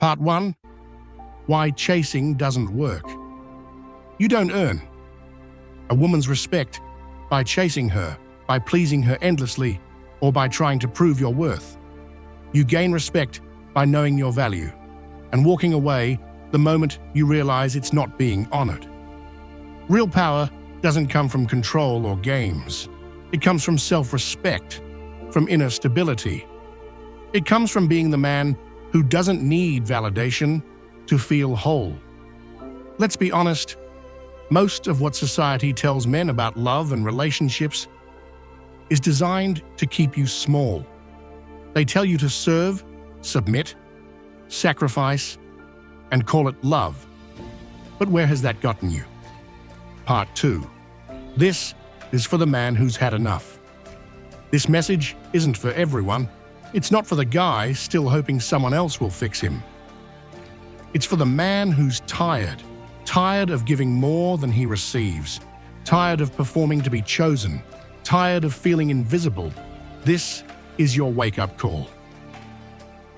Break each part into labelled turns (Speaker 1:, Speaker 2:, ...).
Speaker 1: Part 1. Why chasing doesn't work. You don't earn a woman's respect by chasing her, by pleasing her endlessly, or by trying to prove your worth. You gain respect by knowing your value and walking away the moment you realize it's not being honored. Real power doesn't come from control or games. It comes from self-respect, from inner stability. It comes from being the man who doesn't need validation to feel whole. Let's be honest, most of what society tells men about love and relationships is designed to keep you small. They tell you to serve, submit, sacrifice, and call it love. But where has that gotten you? Part 2. This is for the man who's had enough. This message isn't for everyone. It's not for the guy still hoping someone else will fix him. It's for the man who's tired of giving more than he receives, tired of performing to be chosen, tired of feeling invisible. This is your wake-up call.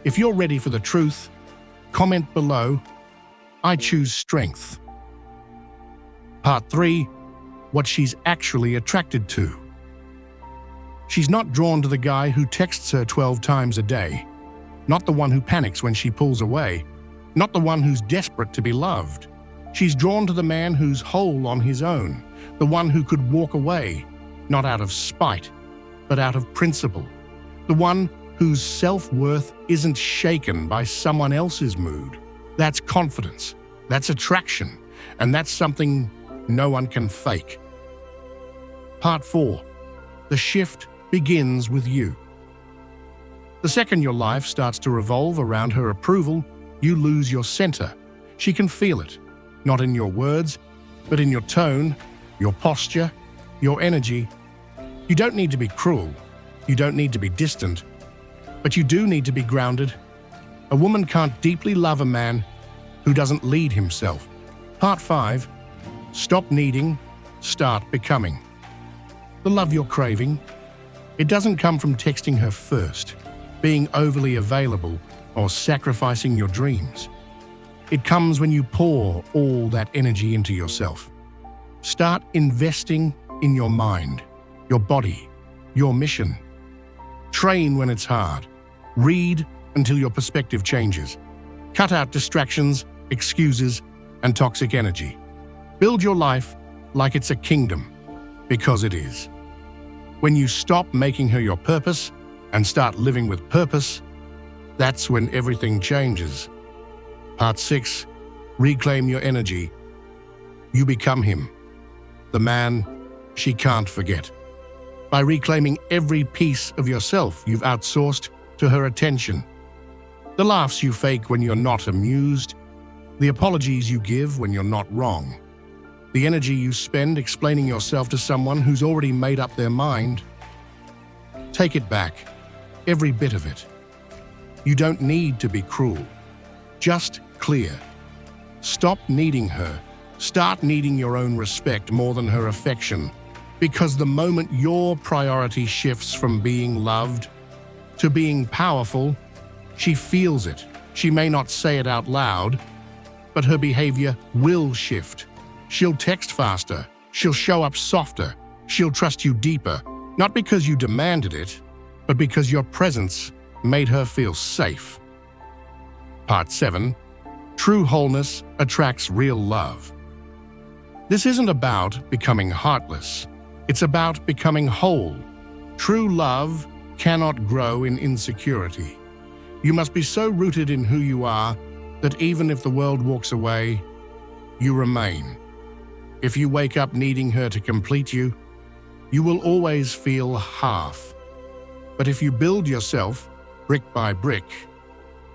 Speaker 1: If you're ready for the truth, comment below, I choose strength. Part 3. What she's actually attracted to. She's not drawn to the guy who texts her 12 times a day, not the one who panics when she pulls away, not the one who's desperate to be loved. She's drawn to the man who's whole on his own, the one who could walk away, not out of spite, but out of principle, the one whose self-worth isn't shaken by someone else's mood. That's confidence, that's attraction, and that's something no one can fake. Part 4. The shift begins with you. The second your life starts to revolve around her approval, you lose your center. She can feel it, not in your words, but in your tone, your posture, your energy. You don't need to be cruel. You don't need to be distant. But you do need to be grounded. A woman can't deeply love a man who doesn't lead himself. Part 5. Stop needing, start becoming. The love you're craving, it doesn't come from texting her first, being overly available, or sacrificing your dreams. It comes when you pour all that energy into yourself. Start investing in your mind, your body, your mission. Train when it's hard. Read until your perspective changes. Cut out distractions, excuses, and toxic energy. Build your life like it's a kingdom, because it is. When you stop making her your purpose and start living with purpose, that's when everything changes. Part 6. Reclaim your energy. You become him, the man she can't forget. By reclaiming every piece of yourself you've outsourced to her attention. The laughs you fake when you're not amused, the apologies you give when you're not wrong, the energy you spend explaining yourself to someone who's already made up their mind. Take it back, every bit of it. You don't need to be cruel, just clear. Stop needing her. Start needing your own respect more than her affection, because the moment your priority shifts from being loved to being powerful, she feels it. She may not say it out loud, but her behavior will shift. She'll text faster. She'll show up softer. She'll trust you deeper, not because you demanded it, but because your presence made her feel safe. Part 7. True wholeness attracts real love. This isn't about becoming heartless. It's about becoming whole. True love cannot grow in insecurity. You must be so rooted in who you are that even if the world walks away, you remain. If you wake up needing her to complete you, you will always feel half. But if you build yourself brick by brick,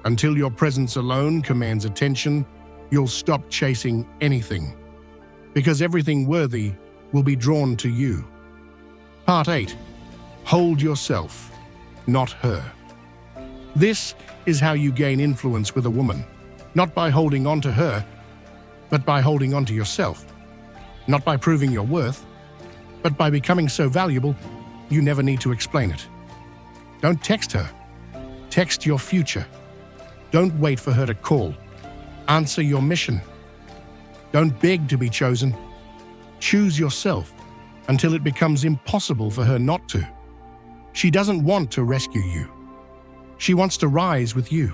Speaker 1: until your presence alone commands attention, you'll stop chasing anything, because everything worthy will be drawn to you. Part 8. Hold yourself, not her. This is how you gain influence with a woman, not by holding on to her, but by holding on to yourself. Not by proving your worth, but by becoming so valuable, you never need to explain it. Don't text her. Text your future. Don't wait for her to call. Answer your mission. Don't beg to be chosen. Choose yourself until it becomes impossible for her not to. She doesn't want to rescue you. She wants to rise with you.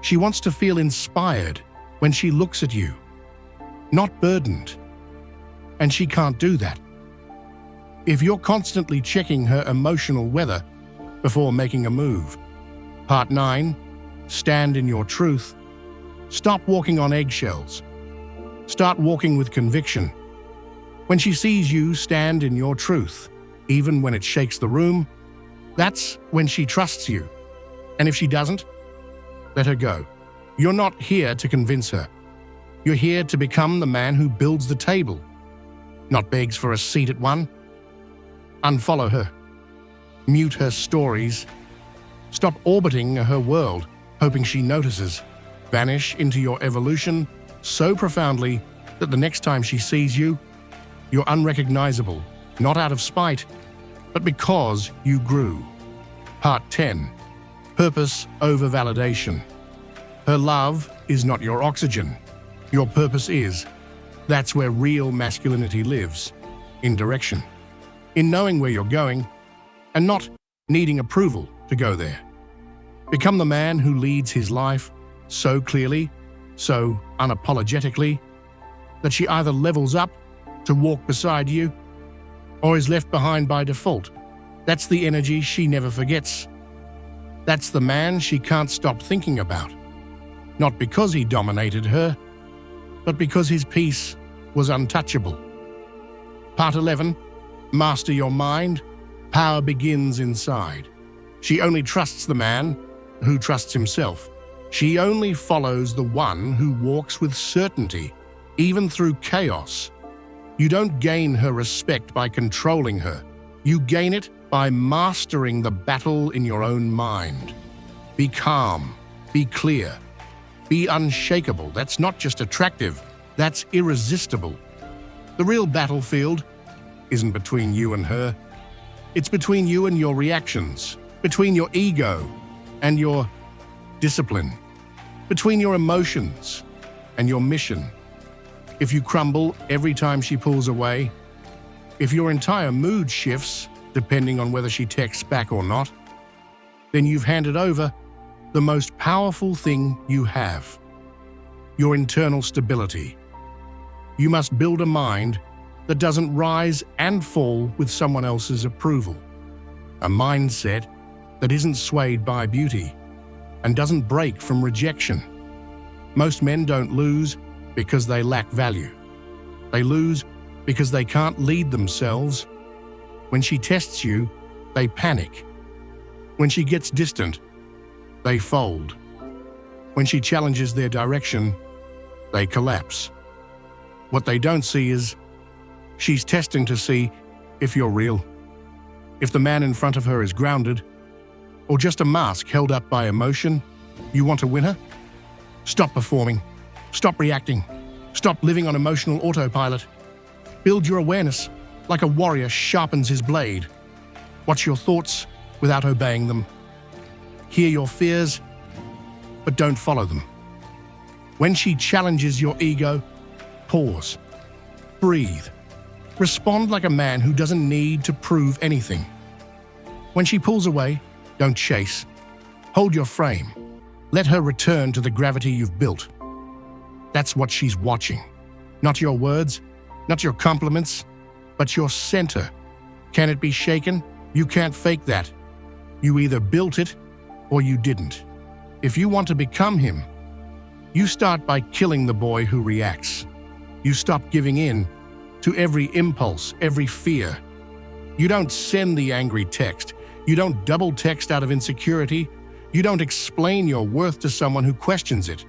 Speaker 1: She wants to feel inspired when she looks at you, not burdened. And she can't do that. If you're constantly checking her emotional weather before making a move. Part 9, stand in your truth. Stop walking on eggshells. Start walking with conviction. When she sees you stand in your truth, even when it shakes the room, that's when she trusts you. And if she doesn't, let her go. You're not here to convince her. You're here to become the man who builds the table, not begs for a seat at one. Unfollow her. Mute her stories. Stop orbiting her world, hoping she notices. Vanish into your evolution so profoundly that the next time she sees you, you're unrecognizable, not out of spite, but because you grew. Part 10. Purpose over validation. Her love is not your oxygen. Your purpose is. That's where real masculinity lives. In direction. In knowing where you're going, and not needing approval to go there. Become the man who leads his life so clearly, so unapologetically, that she either levels up to walk beside you, or is left behind by default. That's the energy she never forgets. That's the man she can't stop thinking about. Not because he dominated her, but because his peace was untouchable. Part 11. Master your mind. Power begins inside. She only trusts the man who trusts himself. She only follows the one who walks with certainty, even through chaos. You don't gain her respect by controlling her. You gain it by mastering the battle in your own mind. Be calm. Be clear. Be unshakable. That's not just attractive. That's irresistible. The real battlefield isn't between you and her. It's between you and your reactions, between your ego and your discipline, between your emotions and your mission. If you crumble every time she pulls away, if your entire mood shifts depending on whether she texts back or not, then you've handed over the most powerful thing you have, your internal stability. You must build a mind that doesn't rise and fall with someone else's approval. A mindset that isn't swayed by beauty and doesn't break from rejection. Most men don't lose because they lack value. They lose because they can't lead themselves. When she tests you, they panic. When she gets distant, they fold. When she challenges their direction, they collapse. What they don't see is she's testing to see if you're real, if the man in front of her is grounded, or just a mask held up by emotion. You want to win her? Stop performing. Stop reacting. Stop living on emotional autopilot. Build your awareness like a warrior sharpens his blade. Watch your thoughts without obeying them. Hear your fears, but don't follow them. When she challenges your ego, pause. Breathe. Respond like a man who doesn't need to prove anything. When she pulls away, don't chase. Hold your frame. Let her return to the gravity you've built. That's what she's watching. Not your words, not your compliments, but your center. Can it be shaken? You can't fake that. You either built it or you didn't. If you want to become him, you start by killing the boy who reacts. You stop giving in to every impulse, every fear. You don't send the angry text. You don't double text out of insecurity. You don't explain your worth to someone who questions it.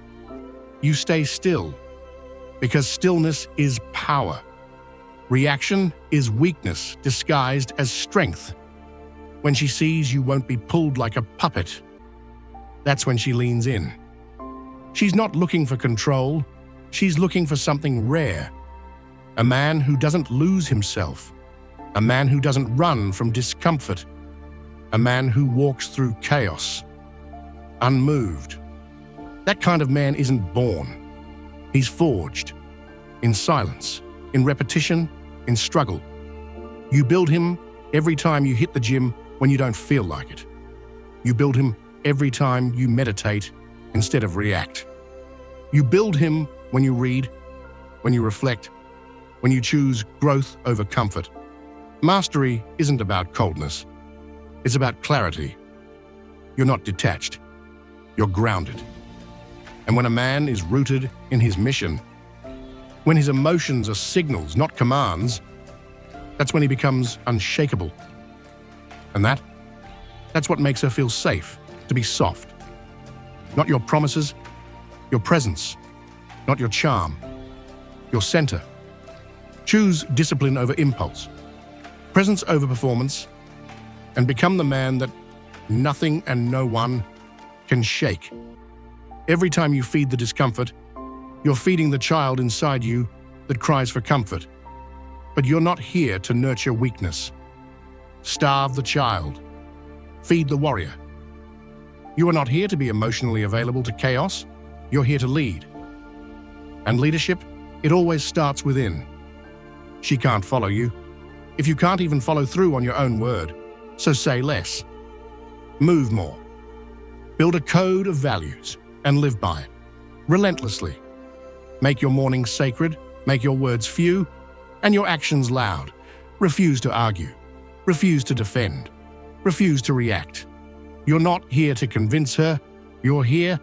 Speaker 1: You stay still, because stillness is power. Reaction is weakness disguised as strength. When she sees you won't be pulled like a puppet, that's when she leans in. She's not looking for control. She's looking for something rare. A man who doesn't lose himself. A man who doesn't run from discomfort. A man who walks through chaos, unmoved, That kind of man isn't born. He's forged. In silence, in repetition, in struggle. You build him every time you hit the gym when you don't feel like it. You build him every time you meditate instead of react. You build him when you read, when you reflect, when you choose growth over comfort. Mastery isn't about coldness. It's about clarity. You're not detached. You're grounded. And when a man is rooted in his mission, when his emotions are signals, not commands, that's when he becomes unshakable. And that's what makes her feel safe, to be soft. Not your promises, your presence. Not your charm, your center. Choose discipline over impulse, presence over performance, and become the man that nothing and no one can shake. Every time you feed the discomfort, you're feeding the child inside you that cries for comfort. But you're not here to nurture weakness. Starve the child. Feed the warrior. You are not here to be emotionally available to chaos. You're here to lead. And leadership, it always starts within. She can't follow you if you can't even follow through on your own word. So say less. Move more. Build a code of values and live by it, relentlessly. Make your mornings sacred, make your words few, and your actions loud. Refuse to argue. Refuse to defend. Refuse to react. You're not here to convince her. You're here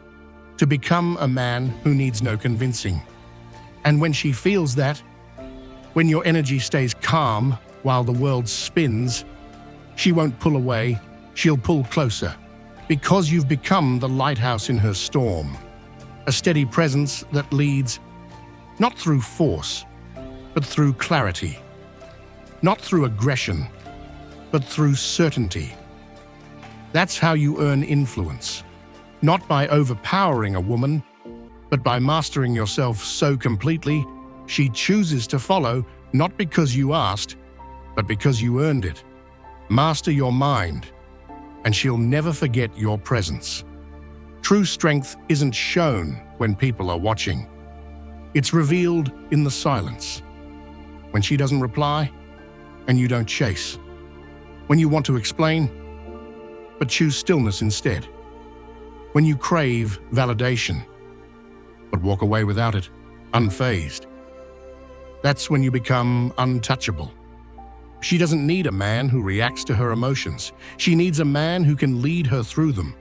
Speaker 1: to become a man who needs no convincing. And when she feels that, when your energy stays calm while the world spins, she won't pull away, she'll pull closer, because you've become the lighthouse in her storm, a steady presence that leads not through force, but through clarity, not through aggression, but through certainty. That's how you earn influence, not by overpowering a woman, but by mastering yourself so completely she chooses to follow, not because you asked, but because you earned it. Master your mind, and she'll never forget your presence. True strength isn't shown when people are watching. It's revealed in the silence. When she doesn't reply, and you don't chase. When you want to explain, but choose stillness instead. When you crave validation, but walk away without it, unfazed. That's when you become untouchable. She doesn't need a man who reacts to her emotions. She needs a man who can lead her through them,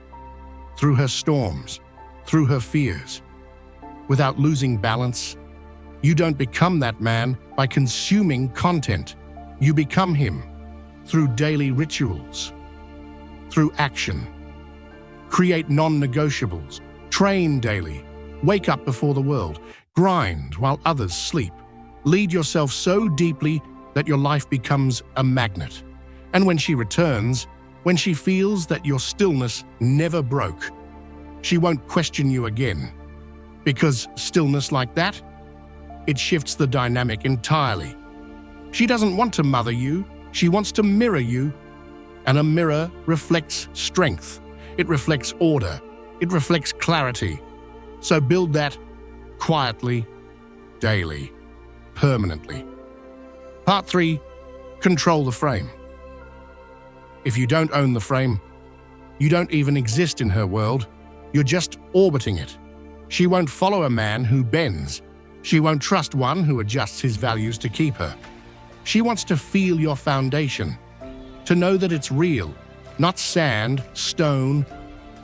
Speaker 1: through her storms, through her fears. Without losing balance, you don't become that man by consuming content. You become him through daily rituals, through action. Create non-negotiables. Train daily. Wake up before the world. Grind while others sleep. Lead yourself so deeply that your life becomes a magnet. And when she returns, when she feels that your stillness never broke, she won't question you again. Because stillness like that, it shifts the dynamic entirely. She doesn't want to mother you, she wants to mirror you. And a mirror reflects strength. It reflects order. It reflects clarity. So build that quietly, daily, permanently. Part 3, control the frame. If you don't own the frame, you don't even exist in her world. You're just orbiting it. She won't follow a man who bends. She won't trust one who adjusts his values to keep her. She wants to feel your foundation, to know that it's real, not sand, stone.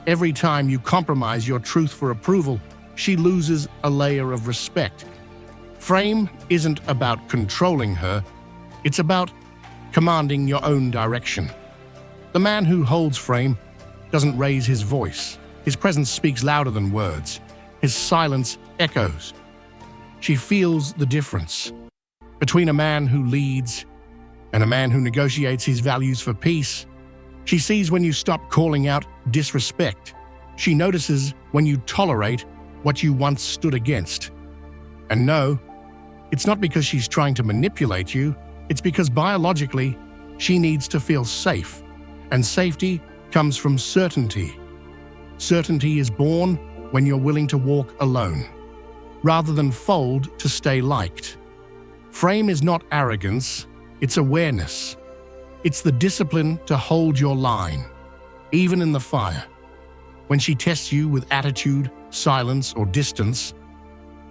Speaker 1: Every time you compromise your truth for approval, she loses a layer of respect. Frame isn't about controlling her, it's about commanding your own direction. The man who holds frame doesn't raise his voice. His presence speaks louder than words. His silence echoes. She feels the difference between a man who leads and a man who negotiates his values for peace. She sees when you stop calling out disrespect. She notices when you tolerate what you once stood against. And no, it's not because she's trying to manipulate you, it's because biologically, she needs to feel safe. And safety comes from certainty. Certainty is born when you're willing to walk alone, rather than fold to stay liked. Frame is not arrogance, it's awareness. It's the discipline to hold your line, even in the fire. When she tests you with attitude, silence, or distance,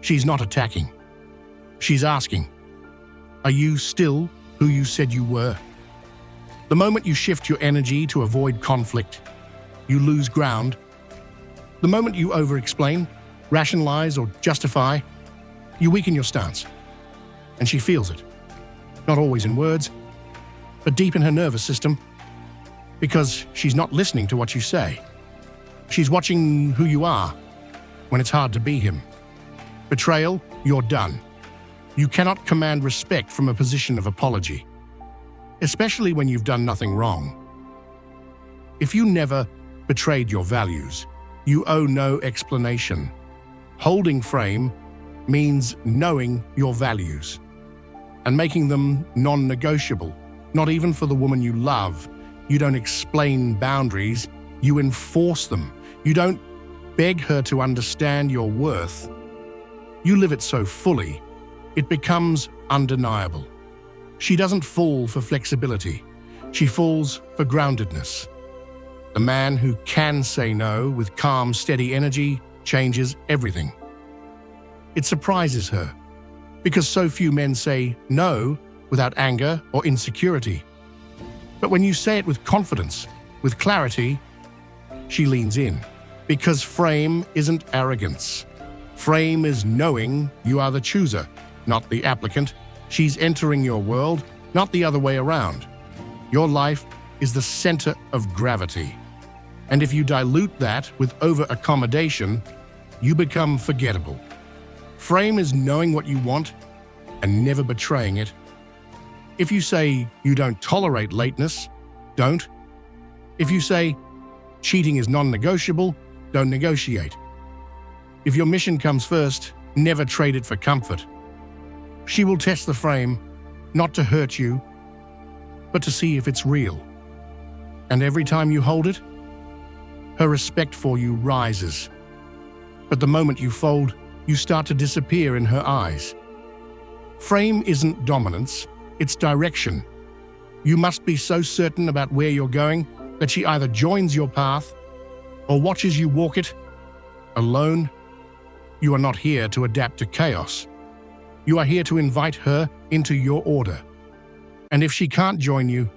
Speaker 1: she's not attacking. She's asking, are you still who you said you were? The moment you shift your energy to avoid conflict, you lose ground. The moment you over-explain, rationalize, or justify, you weaken your stance. And she feels it. Not always in words, but deep in her nervous system, because she's not listening to what you say. She's watching who you are when it's hard to be him. Betrayal, you're done. You cannot command respect from a position of apology, especially when you've done nothing wrong. If you never betrayed your values, you owe no explanation. Holding frame means knowing your values and making them non-negotiable, not even for the woman you love. You don't explain boundaries, you enforce them. You don't beg her to understand your worth. You live it so fully, it becomes undeniable. She doesn't fall for flexibility. She falls for groundedness. The man who can say no with calm, steady energy changes everything. It surprises her, because so few men say no without anger or insecurity. But when you say it with confidence, with clarity, she leans in, because frame isn't arrogance. Frame is knowing you are the chooser, not the applicant. She's entering your world, not the other way around. Your life is the center of gravity. And if you dilute that with over-accommodation, you become forgettable. Frame is knowing what you want and never betraying it. If you say you don't tolerate lateness, don't. If you say cheating is non-negotiable, don't negotiate. If your mission comes first, never trade it for comfort. She will test the frame, not to hurt you, but to see if it's real. And every time you hold it, her respect for you rises. But the moment you fold, you start to disappear in her eyes. Frame isn't dominance, it's direction. You must be so certain about where you're going that she either joins your path or watches you walk it alone. You are not here to adapt to chaos. You are here to invite her into your order. And if she can't join you,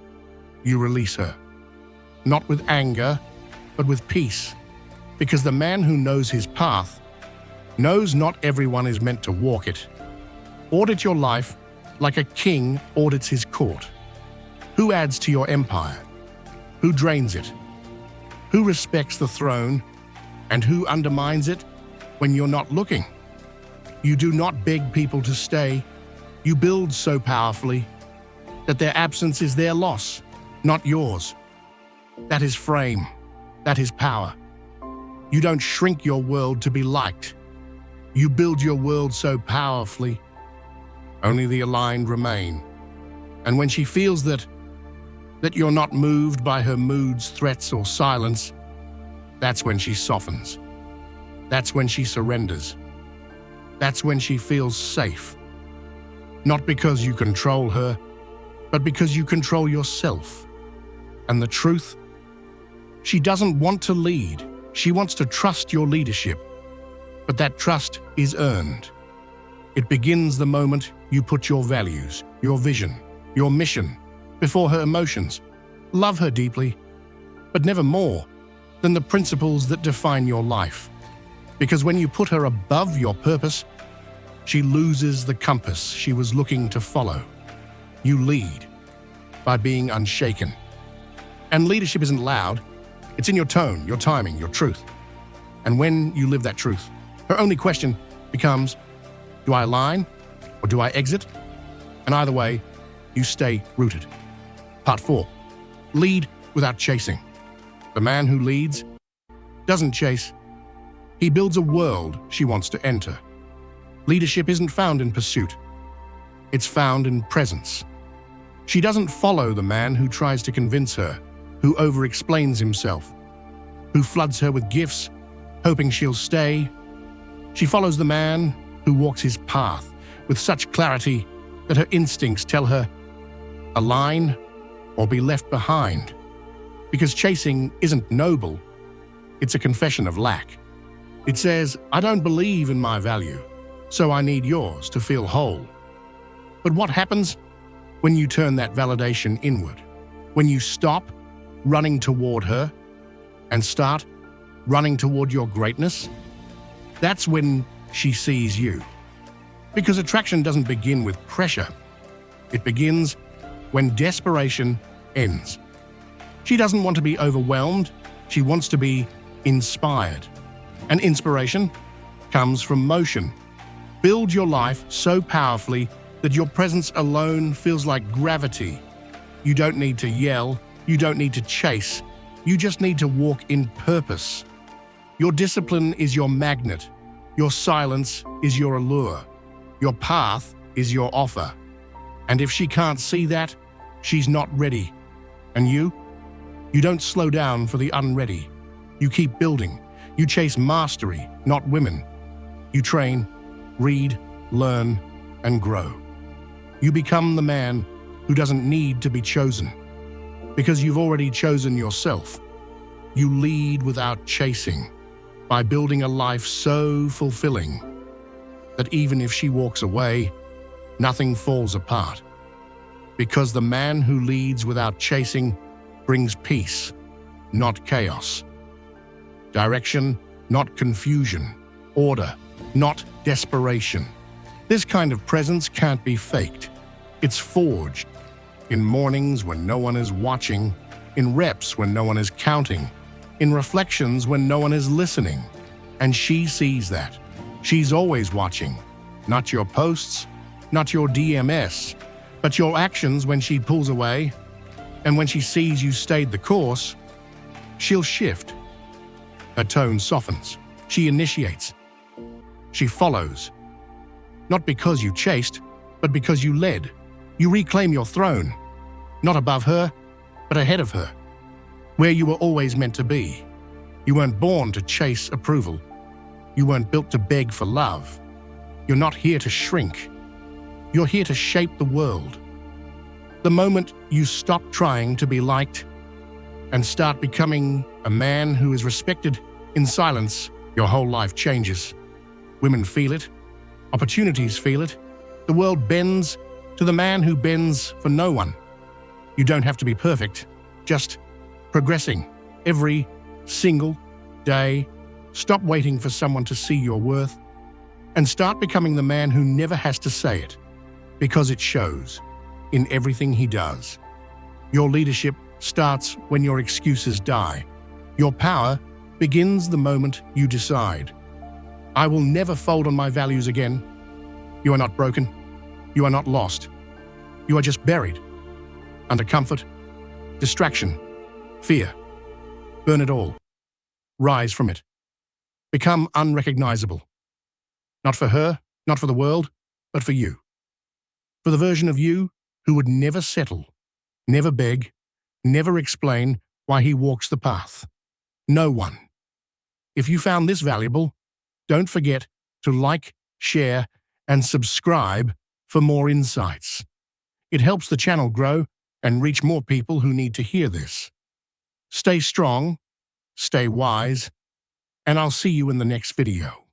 Speaker 1: you release her. Not with anger, but with peace. Because the man who knows his path knows not everyone is meant to walk it. Audit your life like a king audits his court. Who adds to your empire? Who drains it? Who respects the throne? And who undermines it when you're not looking? You do not beg people to stay. You build so powerfully that their absence is their loss, not yours. That is frame. That is power. You don't shrink your world to be liked. You build your world so powerfully, only the aligned remain. And when she feels that you're not moved by her moods, threats, or silence, that's when she softens. That's when she surrenders. That's when she feels safe. Not because you control her, but because you control yourself. And the truth? She doesn't want to lead. She wants to trust your leadership. But that trust is earned. It begins the moment you put your values, your vision, your mission before her emotions. Love her deeply, but never more than the principles that define your life. Because when you put her above your purpose, she loses the compass she was looking to follow. You lead by being unshaken. And leadership isn't loud. It's in your tone, your timing, your truth. And when you live that truth, her only question becomes, do I align or do I exit? And either way, you stay rooted. Part 4. Lead without chasing. The man who leads doesn't chase. He builds a world she wants to enter. Leadership isn't found in pursuit. It's found in presence. She doesn't follow the man who tries to convince her, who over-explains himself, who floods her with gifts hoping she'll stay. She follows the man who walks his path with such clarity that her instincts tell her align or be left behind. Because chasing isn't noble, it's a confession of lack. It says, I don't believe in my value, so I need yours to feel whole. But what happens when you turn that validation inward? When you stop running toward her and start running toward your greatness? That's when she sees you. Because attraction doesn't begin with pressure. It begins when desperation ends. She doesn't want to be overwhelmed. She wants to be inspired. And inspiration comes from motion. Build your life so powerfully that your presence alone feels like gravity. You don't need to yell. You don't need to chase. You just need to walk in purpose. Your discipline is your magnet. Your silence is your allure. Your path is your offer. And if she can't see that, she's not ready. And you don't slow down for the unready. You keep building. You chase mastery, not women. You train, read, learn, and grow. You become the man who doesn't need to be chosen, because you've already chosen yourself. You lead without chasing, by building a life so fulfilling that even if she walks away, nothing falls apart. Because the man who leads without chasing brings peace, not chaos. Direction, not confusion. Order, not desperation. This kind of presence can't be faked. It's forged in mornings when no one is watching, in reps when no one is counting, in reflections when no one is listening. And she sees that. She's always watching. Not your posts, not your DMS, but your actions when she pulls away. And when she sees you stayed the course, she'll shift. Her tone softens. She initiates. She follows. Not because you chased, but because you led. You reclaim your throne, not above her, but ahead of her, where you were always meant to be. You weren't born to chase approval. You weren't built to beg for love. You're not here to shrink. You're here to shape the world. The moment you stop trying to be liked and start becoming a man who is respected in silence, your whole life changes. Women feel it. Opportunities feel it. The world bends to the man who bends for no one. You don't have to be perfect, just progressing every single day. Stop waiting for someone to see your worth and start becoming the man who never has to say it, because it shows in everything he does. Your leadership starts when your excuses die. Your power begins the moment you decide, I will never fold on my values again. You are not broken. You are not lost. You are just buried under comfort, distraction, fear. Burn it all. Rise from it. Become unrecognizable. Not for her, not for the world, but for you. For the version of you who would never settle, never beg, never explain why he walks the path. No one. If you found this valuable, don't forget to like, share, and subscribe for more insights. It helps the channel grow and reach more people who need to hear this. Stay strong, stay wise, and I'll see you in the next video.